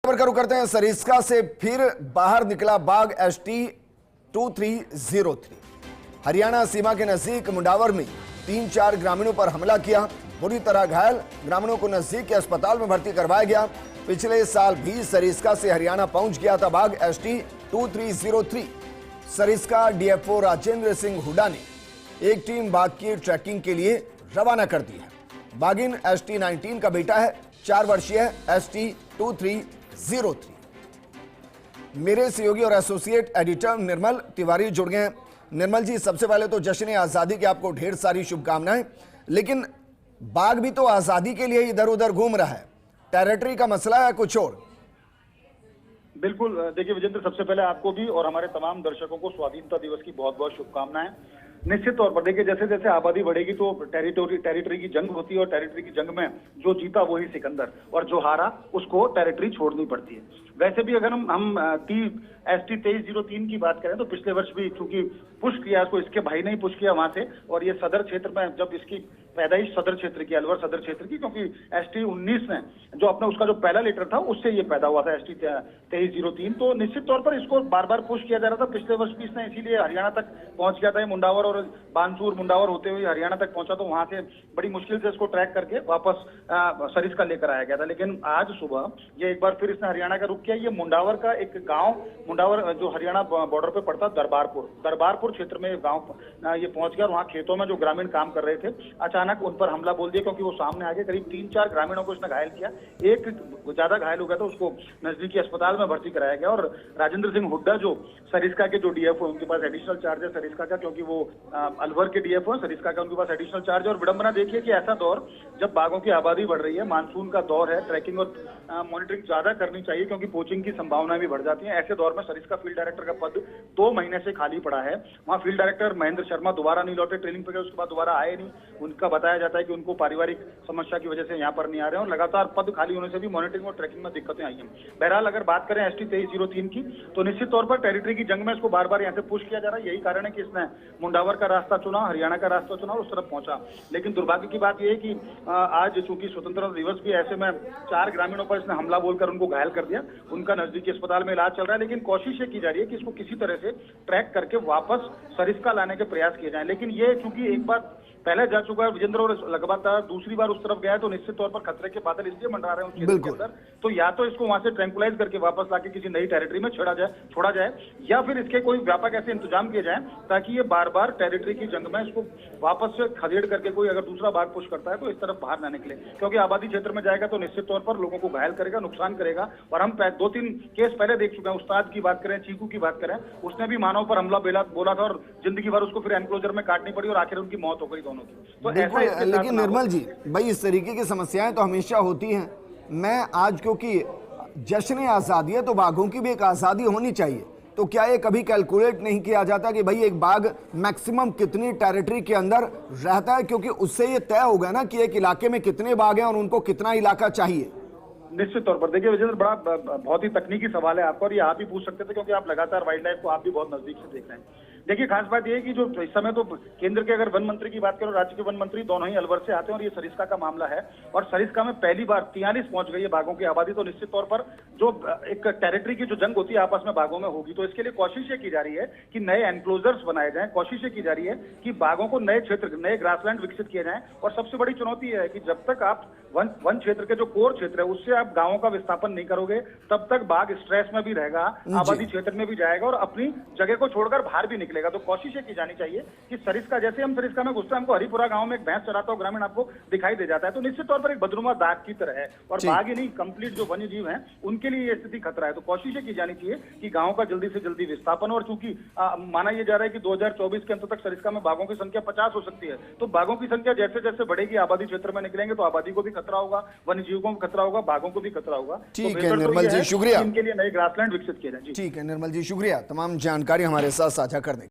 खबर का रुख करते हैं सरिस्का से। फिर बाहर निकला बाघ ST2303। हरियाणा सीमा के नजदीक मुंडावर में 3-4 ग्रामीणों पर हमला किया, बुरी तरह घायल ग्रामीणों को नजदीक के अस्पताल में भर्ती करवाया गया। पिछले साल भी सरिस्का से हरियाणा पहुंच गया था बाघ ST2303। सरिस्का डीएफओ राजेंद्र सिंह हुड्डा ने एक टीम बाघ की ट्रैकिंग के लिए रवाना कर दी है। बाघिन ST19 का बेटा है, 4 वर्षीय ST2303। मेरे सहयोगी और एसोसिएट एडिटर निर्मल तिवारी जुड़ गए हैं। निर्मल जी, सबसे पहले तो जश्न आजादी की आपको ढेर सारी शुभकामनाएं, लेकिन बाघ भी तो आजादी के लिए इधर उधर घूम रहा है, टेरिटरी का मसला है कुछ और? बिल्कुल, देखिए विजेंद्र, सबसे पहले आपको भी और हमारे तमाम दर्शकों को स्वाधीनता दिवस की बहुत बहुत शुभकामनाएं। निश्चित तौर पर देखिए, जैसे जैसे आबादी बढ़ेगी तो टेरिटरी की जंग होती है और टेरिटरी की जंग में जो जीता वही सिकंदर और जो हारा उसको टेरिटरी छोड़नी पड़ती है। वैसे भी अगर हम ST2303 की बात करें तो पिछले वर्ष भी चूंकि पुश किया इसको, इसके भाई ने ही पुश किया वहां से, और ये सदर क्षेत्र में जब इसकी पैदाइश सदर क्षेत्र की, अलवर सदर क्षेत्र की, क्योंकि ST19 में जो अपना उसका जो पहला लीटर था उससे ये पैदा हुआ था ST2303। तो निश्चित तौर पर इसको बार बार पुश किया जा रहा था। पिछले वर्ष भी इसने इसीलिए हरियाणा तक पहुंच गया था, मुंडावर और बानसूर मुंडावर होते हुए हरियाणा तक पहुंचा, तो वहां से बड़ी मुश्किल से इसको ट्रैक करके वापस सरिस्का लेकर आया गया था। लेकिन आज सुबह ये एक बार फिर इसने हरियाणा का रुख किया। ये मुंडावर का एक गांव, मुंडावर जो हरियाणा बॉर्डर पे पड़ता, दरबारपुर क्षेत्र में गांव ये पहुंच गया। वहां खेतों में जो ग्रामीण काम कर रहे थे, अचानक उन पर हमला बोल दिया, क्योंकि वो सामने आ गए। करीब 3-4 ग्रामीणों को इसने घायल किया, एक ज्यादा घायल हो गया था, उसको नजदीकी अस्पताल में भर्ती कराया गया। और राजेंद्र सिंह हुड्डा जो सरिस्का के जो डीएफओ, उनके पास एडिशनल चार्ज है सरिस्का का, क्योंकि वो अलवर के डीएफओ है, सरिस्का का उनके पास एडिशनल चार्ज है। और विडंबना देखिए कि ऐसा दौर जब बाघों की आबादी बढ़ रही है, मानसून का दौर है, ट्रैकिंग और मॉनिटरिंग ज्यादा करनी चाहिए क्योंकि पोचिंग की संभावनाएं भी बढ़ जाती हैं। ऐसे दौर में सरिस्का फील्ड डायरेक्टर का पद 2 महीने से खाली पड़ा है। वहां फील्ड डायरेक्टर महेंद्र शर्मा दोबारा नहीं लौटे, ट्रेनिंग पे गए, उसके बाद दोबारा आए नहीं। उनका बताया जाता है कि उनको पारिवारिक समस्या की वजह से यहाँ पर नहीं आ रहे हैं, और लगातार पद खाली होने से भी मॉनिटरिंग और ट्रैकिंग में दिक्कतें आई हैं। बहरहाल अगर बात करें ST2303 की, तो निश्चित तौर पर टेरिटरी की जंग में इसको बार बार यहाँ से पुश किया जा रहा है। यही कारण है कि इसने मुंडावर का रास्ता चुना, हरियाणा का रास्ता चुना और उस तरफ पहुंचा। लेकिन दुर्भाग्य की बात यह है कि आज चूंकि स्वतंत्रता दिवस भी, ऐसे में 4 ग्रामीणों पर इसने हमला बोलकर उनको घायल कर दिया। उनका नजदीकी अस्पताल में इलाज चल रहा है, लेकिन कोशिश ये की जा रही है कि इसको किसी तरह से ट्रैक करके वापस सरिस्का लाने के प्रयास किए जाएं। लेकिन ये चूंकि एक बार पहले जा चुका है विजेंद्र और लगातार दूसरी बार उस तरफ गया है, तो निश्चित तौर पर खतरे के बादल इसलिए मंडरा रहे हैं उस क्षेत्र के अंदर। तो या तो इसको वहां से ट्रैंकुलाइज करके वापस लाके किसी नई टेरिटरी में छोड़ा जाए, या फिर इसके कोई व्यापक ऐसे इंतजाम किए जाए ताकि ये बार बार टेरिटरी की जंग में इसको वापस से खदेड़ करके कोई अगर दूसरा बाघ पुश करता है तो इस तरफ बाहर ना निकले, क्योंकि आबादी क्षेत्र में जाएगा तो निश्चित तौर पर लोगों को घायल करेगा, नुकसान करेगा। और हम 2-3 केस पहले देख चुके हैं। उस्ताद की बात करें, चीकू की बात करें, उसने भी मानव पर हमला बोला था और जिंदगी भर उसको फिर एनक्लोजर में काटनी पड़ी और आखिर उनकी मौत हो गई दोनों की। तो लेकिन निर्मल जी, भाई इस तरीके की समस्याएं तो हमेशा होती हैं। मैं आज क्योंकि जश्न आजादी है तो बाघों की भी एक आजादी होनी चाहिए, तो क्या ये कभी कैलकुलेट नहीं किया जाता कि भाई एक बाघ मैक्सिमम कितनी टेरिटरी के अंदर रहता है, क्योंकि उससे ये तय होगा ना कि एक इलाके में कितने बाघ हैं और उनको कितना इलाका चाहिए? निश्चित तौर पर देखिए विजेंद्र, बहुत ही तकनीकी सवाल है आपका, और ये आप ही पूछ सकते थे क्योंकि आप लगातार वाइल्ड लाइफ को आप भी बहुत नजदीक से देख रहे हैं। देखिए, खास बात यह है कि जो इस समय तो केंद्र के अगर वन मंत्री की बात करो, राज्य के वन मंत्री दोनों ही अलवर से आते हैं, और ये सरिस्का का मामला है। और सरिस्का में पहली बार 43 पहुंच गई है बाघों की आबादी। तो निश्चित तौर पर जो एक टेरिटरी की जो जंग होती है आपस में बाघों में होगी, तो इसके लिए कोशिश ये की जा रही है कि नए एनक्लोजर्स बनाए जाएं, कोशिश ये की जा रही है कि बाघों को नए क्षेत्र, नए ग्रासलैंड विकसित किए जाएं। और सबसे बड़ी चुनौती है कि जब तक आप वन क्षेत्र के जो कोर क्षेत्र है उससे आप गांवों का विस्थापन नहीं करोगे, तब तक बाघ स्ट्रेस में भी रहेगा, आबादी क्षेत्र में भी जाएगा और अपनी जगह को छोड़कर बाहर भी निकलेगा। तो कोशिश ये की जानी चाहिए कि सरिस्का, जैसे हम सरिस्का में घुसते हैं, हमको हरिपुरा गांव में एक भैंस चराता हुआ ग्रामीण आपको दिखाई दे जाता है, तो निश्चित तौर पर एक बदनुमा दाग की तरह है। और बाघ ही नहीं, कंप्लीट जो वन्य जीव है उनके लिए ये स्थिति खतरा है। तो कोशिश ये की जानी चाहिए कि गांव का जल्दी से जल्दी विस्थापन। और चूंकि माना यह जा रहा है कि 2024 के अंत तक सरिस्का में बाघों की संख्या 50 हो सकती है, तो बाघों की संख्या जैसे जैसे बढ़ेगी, आबादी क्षेत्र में निकलेंगे तो आबादी को भी खतरा होगा, वन्य जीवों को खतरा होगा, बाघों को भी खतरा होगा। ठीक है निर्मल जी, शुक्रिया। इनके लिए नए ग्रासलैंड विकसित किए जाए। ठीक है निर्मल जी, शुक्रिया तमाम जानकारी हमारे साथ साझा करने।